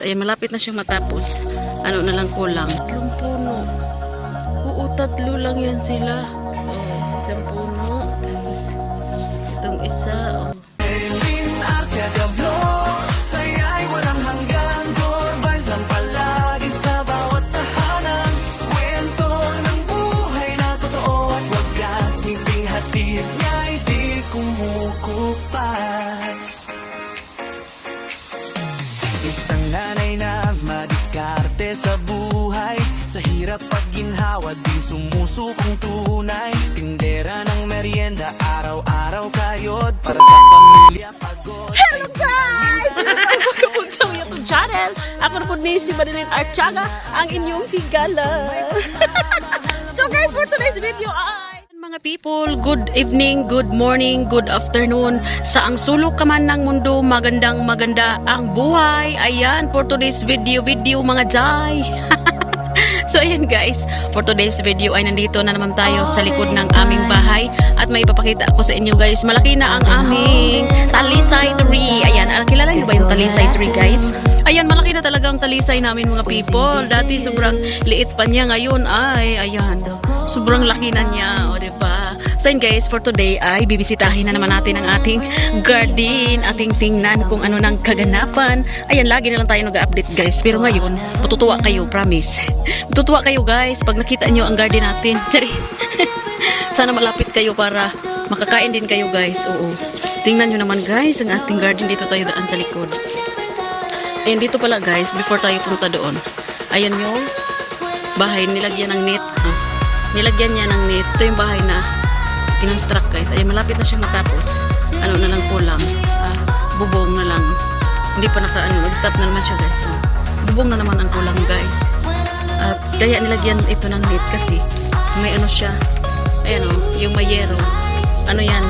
Ayan, malapit na siyang matapos. Ano na lang kulang? 3 puno. Oo, 3 lang yan sila. Oh, 1 puno. Tapos, itong isa. Oh. Isang nanay na madiskarte sa buhay, sa hirap pag ginhawa di sumusukong tunay. Tindera ng merienda, araw-araw kayod para sa pamilya pagod. Hello guys! Welcome to my YouTube channel. Ako na po ni si Marilyn Archaga, ang inyong higala. So guys, for today's video mga people, good evening, good morning, good afternoon. Sa ang sulok ka man ng mundo, magandang maganda ang buhay. Ayan, for today's video mga jay. So ayan guys, for today's video ay nandito na naman tayo sa likod ng aming bahay. At may ipapakita ako sa inyo guys, malaki na ang aming talisay tree. Ayan, kilala niyo ba yung talisay tree guys? Ayan, malaki na talaga ang talisay namin mga people. Dati sobrang liit pa niya, ngayon ay, ayan, sobrang laki na niya, o diba? So yun guys, for today ay bibisitahin na naman natin ang ating garden, ating tingnan kung ano nang kaganapan. Ayan, lagi na lang tayo nag-update guys, pero ngayon, matutuwa kayo, promise. Matutuwa kayo guys, pag nakita nyo ang garden natin. Sana malapit kayo para makakain din kayo guys, oo. Tingnan nyo naman guys, ang ating garden, dito tayo daan sa likod. Ayan, dito pala guys, before tayo punta doon. Ayan yung bahay, nilagyan ng net. Nilagyan niya ng net. Ito yung bahay na kinonstruct guys. Ayan, malapit na siyang matapos. Ano na lang kulang. Bubong na lang. Hindi pa nag-stop na naman siya guys. Bubong na naman ang kulang guys. At kaya nilagyan ito ng net kasi may ano siya. Ayan o, yung mayero. Ano yan?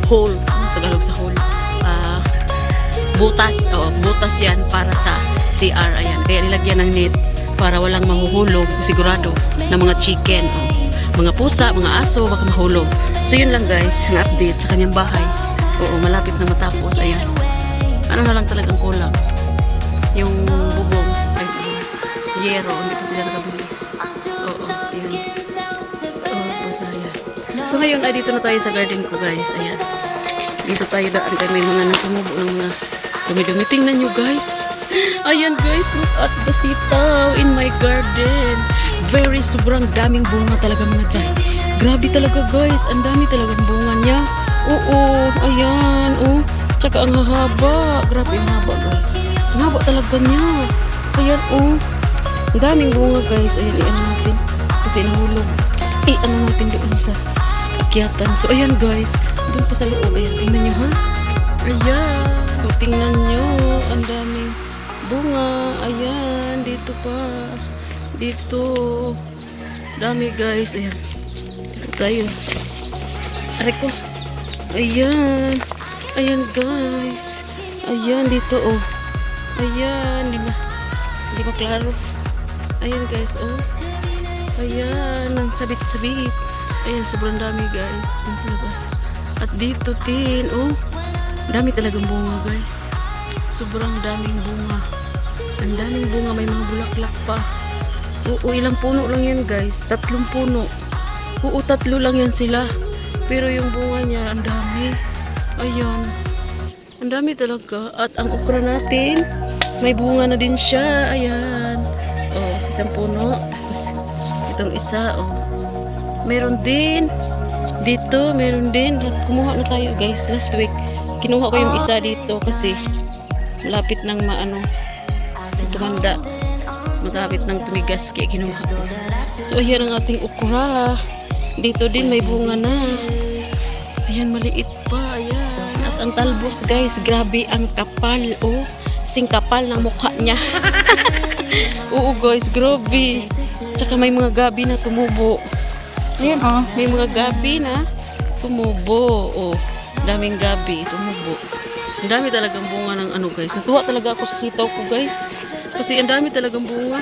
Hole. Tagalog sa hole. Butas. Oo, butas yan para sa CR. Ayan, kaya nilagyan ng net para walang mahuhulog, sigurado, na mga chicken, mga pusa, mga aso, baka mahulog. So yun lang guys, ang update sa kanyang bahay. Oo, malapit na matapos. Ayan, ano na lang talagang kulang, yung bubong, ay, yero, hindi pa sila nakabili. Oo, yun. Oo, so ngayon ay dito na tayo sa garden ko guys. Ayan, dito tayo daan kaya may mga natumubo ng mga dumi-dumi. Tingnan nyo guys. Ayan guys, look at the sitaw in my garden. Very sobrang daming bunga talaga mga dyan. Grabe talaga guys, ang dami talagang bunga niya. Oo, ayan, oh. Tsaka ang hahaba. Grabe ang haba guys. Ang haba talaga niya. Ayan, oh. Ang daming bunga guys. Ayan, i-ano natin. Kasi nahulog. I-ano natin doon sa akyatan. So ayan guys, doon pa sa loob. Ayan, tingnan nyo ha. Ayan. So tingnan nyo, ang daming bunga. Ayan, dito pa. Dito. Dami guys. Ayan. Dito tayo. Aray ko. Ayan. Ayan guys. Ayan dito oh. Ayan. Hindi ba klaro? Ayan guys oh. Ayan. Ang sabit-sabit. Ayan, sobrang dami guys. Ayan sa labas. At dito din oh. Dami talagang bunga guys. Sobrang daming bunga. Ang daming bunga, may mga bulaklak pa. Oo, ilang puno lang yan guys. 3 puno. Oo, 3 lang yan sila. Pero yung bunga niya, ang dami. Ayan. Ang dami talaga. At ang okra natin, may bunga na din siya. Ayan. Oh, 1 puno. Tapos, itong isa, oh. Meron din. Dito, meron din. Kumuha na tayo guys, last week. Kinuha ko yung isa dito kasi malapit ng tumanda. Malapit ng tumigas kaya kinuha ko. So ayan ang ating okra. Dito din may bunga na. Ayan, maliit pa. Ayan. At ang talbos guys, grabe ang kapal. Oh, sing kapal ng mukha niya. Oo guys, grabe. Tsaka may mga gabi na tumubo. Ayan oh, may mga gabi na tumubo. Oh, daming gabi tumubo. Ang dami talagang bunga ng ano guys. Natuwa talaga ako sa sitaw ko guys. Kasi ang dami talagang bunga.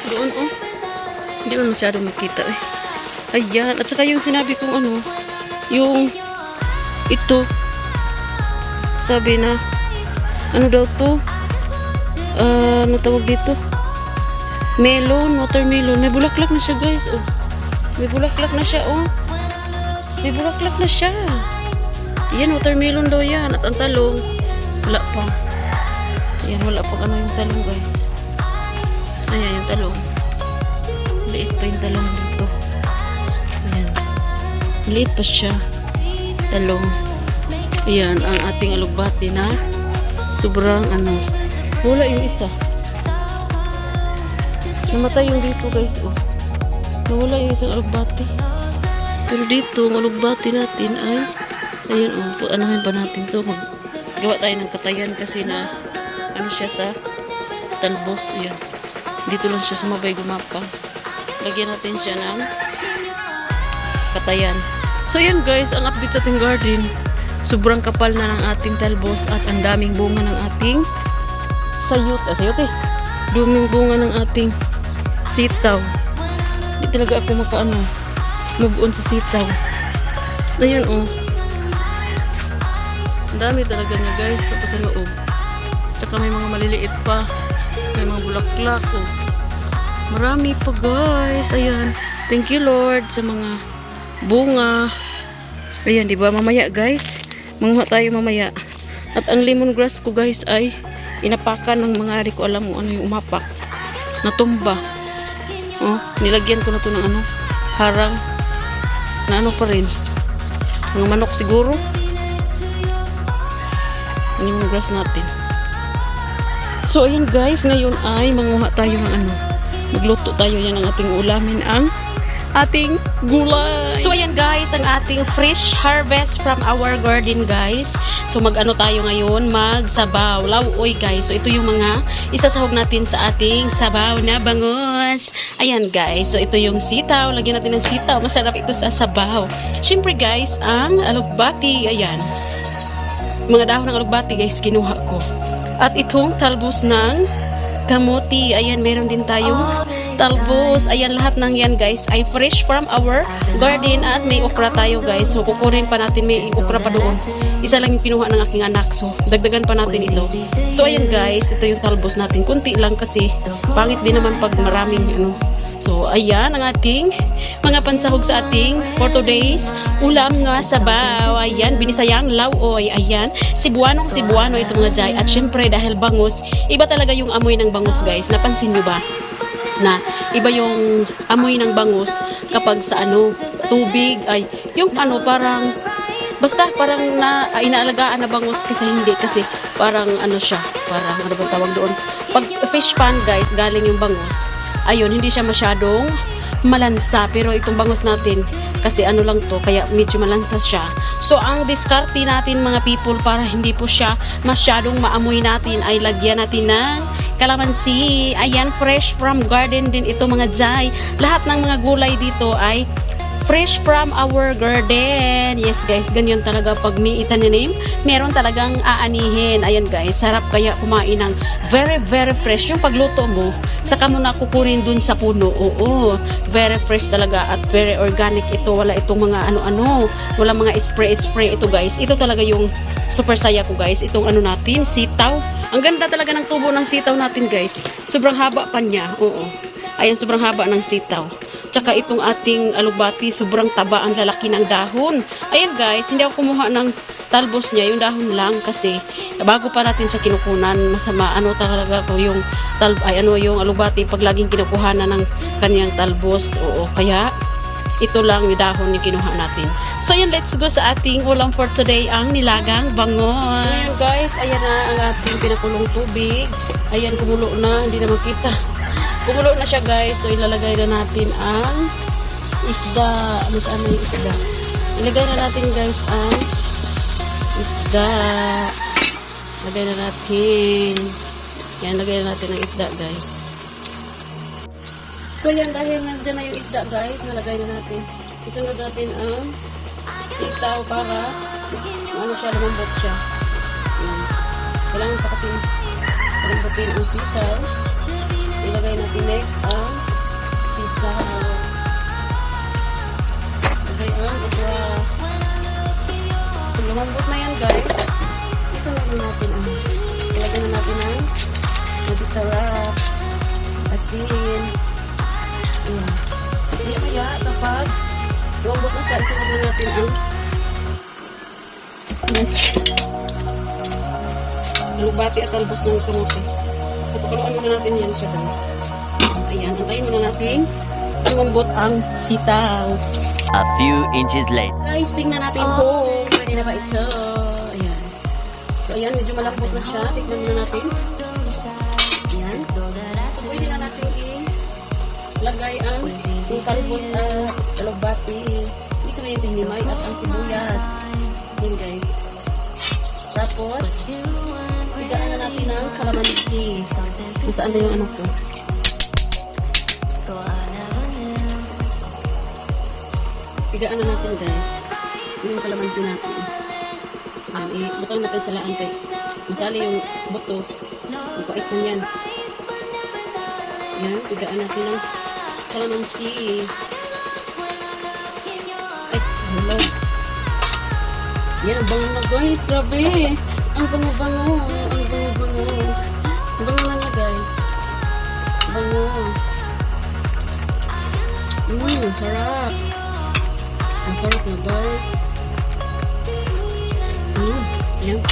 Doon oh. Hindi mo masyado makita eh. Ayan. At saka yung sinabi kong ano, yung ito. Sabi na Ano daw to? Ano tawag dito? Melon, watermelon. May bulaklak na siya, guys. Oh. May bulaklak na siya, oh. May bulaklak na siya. Yan, watermelon daw yan. At ang talong, wala pa. Ayan, wala pa ano yung talong, guys. Ayan, yung talong. Liit pa yung talong dito. Ayan. Liit pa siya. Talong. Ayan, ang ating alugbati na sobrang ano. Wala yung isa. Namatay yung dito, guys. Oh. Nawala yung isang alugbati. Pero dito, ang alugbati natin ay ayan, oh. Anuhin pa natin to. Gawa tayo ng katayan kasi na ano siya sa talbos. Ayan. Dito lang siya sumabay gumapang. Lagyan natin siya ng katayan. So yan guys, ang update sa ating garden. Sobrang kapal na ng ating talbos at ang daming bunga ng ating sayote. Duming bunga ng ating sitaw. Hindi talaga ako move on sa sitaw. Ayan oh. Ang dami talaga niya guys kapag sa loob. Tsaka may mga maliliit pa. May mga bulaklak oh. Marami pa guys. Ayan. Thank you Lord sa mga bunga. Ayan, di ba? Mamaya guys. Manguha tayo mamaya. At ang lemongrass ko guys ay inapakan ng mga ari ko. Alam mo ano yung umapak. Natumba. Oh, nilagyan ko na to ng ano. Harang. Na ano pa rin. Mga manok siguro. Lemongrass natin. So ayan guys. Ngayon ay manguha tayo ng ano. Magluto tayo yan ng ating ulamin ang ating gulay. So ayan guys, ang ating fresh harvest from our garden guys. So mag-ano tayo ngayon, magsabaw. Lauoy guys. So ito yung mga isasahog natin sa ating sabaw na bangus. Ayan guys, so ito yung sitaw. Lagyan natin ng sitaw. Masarap ito sa sabaw. Syempre guys, ang alugbati. Ayan. Mga dahon ng alugbati guys, kinuha ko. At itong talbos ng kamuti. Ayan, meron din tayong talbos. Ayan, lahat ng yan guys ay fresh from our garden at may okra tayo guys. So kukunin pa natin, may okra pa doon. Isa lang yung pinuha ng aking anak. So dagdagan pa natin ito. So ayan guys, ito yung talbos natin. Kunti lang kasi pangit din naman pag maraming ano. So ayan ang ating mga pansahog sa ating for today's ulam nga sabaw. Ayan, binisayang lauoy. Ayan, Cebuano ito mga jay. At syempre dahil bangus, iba talaga yung amoy ng bangus guys. Napansin nyo ba? Na iba yung amoy ng bangus kapag sa ano, tubig ay yung ano parang basta parang inaalagaan na bangus kasi hindi kasi parang ano siya, parang ano ba tawag doon, pag fish pan guys galing yung bangus, ayun hindi siya masyadong malansa, pero itong bangus natin kasi ano lang to kaya medyo malansa siya. So ang diskarte natin mga people para hindi po siya masyadong maamoy natin ay lagyan natin ng kalamansi. Ayan, fresh from garden din ito mga jay. Lahat ng mga gulay dito ay fresh from our garden. Yes guys, ganyan talaga pag may itanim, meron talagang aanihin. Ayan guys, sarap kaya kumain ng very very fresh. Yung pagluto mo, saka mo na kukunin dun sa puno. Oo, very fresh talaga at very organic ito. Wala itong mga ano-ano, wala mga spray ito guys. Ito talaga yung super saya ko guys. Itong ano natin, sitaw. Ang ganda talaga ng tubo ng sitaw natin guys. Sobrang haba pa niya. Oo. Ayan, sobrang haba ng sitaw. Tsaka itong ating alugbati, sobrang taba ang lalaki ng dahon. Ayan guys, hindi ako kumuha ng talbos niya, yung dahon lang kasi bago pa natin sa kinukunan, masama ano talaga ko yung yung alugbati pag laging kinukuha na ng kanyang talbos. Oo, kaya ito lang yung dahon yung kinuha natin. So ayan, let's go sa ating ulam for today, ang nilagang bangon. So ayan guys, ayan na ang ating pinakulong tubig. Ayan, kumulo na, hindi na makita. Kumulo na siya guys. So ilalagay na natin ang isda. Ano yung isda? Ilagay na natin guys ang isda. Lagay na natin. Yan, lagay na natin ang isda guys. So yan, dahil nandiyan na yung isda guys, nalagay na natin. Isunod natin ang sitaw para ano siya, lumambot siya. Yan. Kailangan pa kasi lumambotin ang sitaw. Ilagay natin next ang sitaw. Ilagay ang okra. Kung lumambot na yan guys, isunod natin ang magic sarap. Asin. Ayan. Kaya kapag lumambot na siya, isunod na natin ang alugbati at talbos ng kamote. So, pakuluan muna natin yan siya, guys. Ayan, antayin muna natin lumambot ang sitaw. A few inches later. Guys, tingnan natin kung pwede na ba ito. Ayan. So, ayan, medyo malambot na siya. Tignan muna natin. Ayan. So, pwede na natin ilagay ang talbos at alugbati. Hindi ko na yung sinimay at ang sibuyas. Ayan, guys. Tapos, pigaan na natin ang kalamansi. Kung saan na yung ano ko. Pigaan na natin, guys. Yung kalamansi natin. Ayan, ibutang natin sa laan, guys. Masali yung buto. Ang pait na yan. Ayan, pigaan natin ang kalamansi. Ay, hello. Yan, ang bango na, guys. Grabe. Ang bango-bango. Ang bango-bango. Ang bango na nga, guys. Bango. Sarap. Masarap na, guys. Ayan.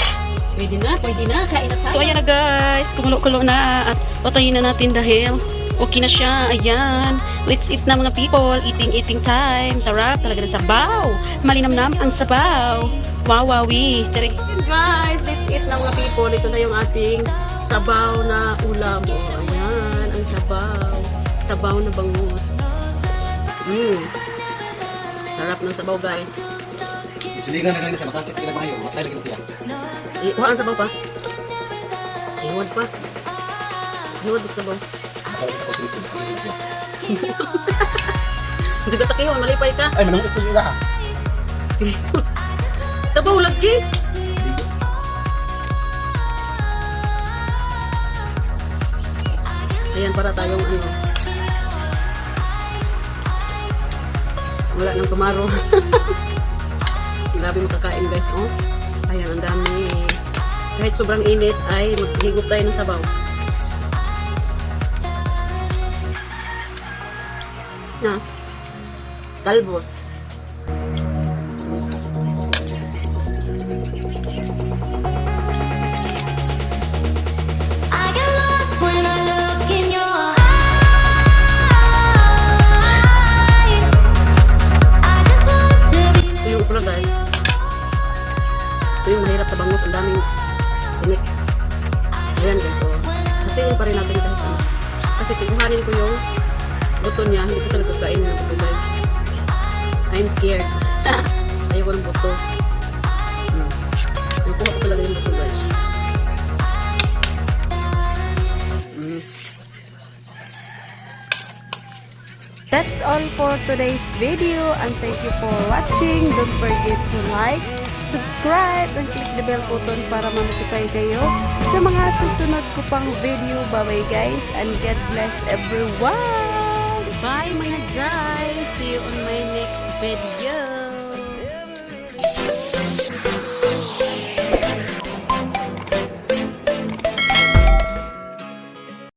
Pwede na. Kain na tayo. So, ayan na, guys. Kumulo-kulo na. At patayin na natin dahil okay na siya. Ayan. Let's eat na, mga people. Eating time. Sarap talaga ng sabaw. Malinamnam ang sabaw. Wawawi. Charing. Guys, let's eat na, mga people. Ito na yung ating sabaw na ulam. Oh, ayan. Ang sabaw. Sabaw na bangus. Sarap ng sabaw, guys. Siligan na lang siya, masakit sila kayo. Matay na siya. Iwan ang sabaw pa. Iwan pa. Iwan ang sabaw. Makawin ako sila siya. Juga takihon, malipay ka. Ay, manamit ko yung lahat. Sabaw lagi. Ayan, para tayong ano. Wala nang kumaro. Grabe makakain, guys, oh. Ayan, ang dami. Kahit sobrang init ay maghigop tayo ng sabaw. Na. Talbos. I get lost when I look in your eyes. I just want to be Ito yung ulo, guys. Ito yung mahirap sa bangus. Ang daming tinik. Ayan, guys. So, hatiin pa rin natin kahit ano. Kasi kukuhanin ko yung buto niya. Hindi ko talaga kain ng buto, guys. I'm scared. Ayaw ko ng buto. Nakuha ko talaga yung buto, guys. That's all for today's video and thank you for watching. Don't forget to like, subscribe, and click the bell button para ma-notify kayo sa mga susunod ko pang video. Bye-bye, guys, and God bless everyone! Bye, mga guys! See you on my next video!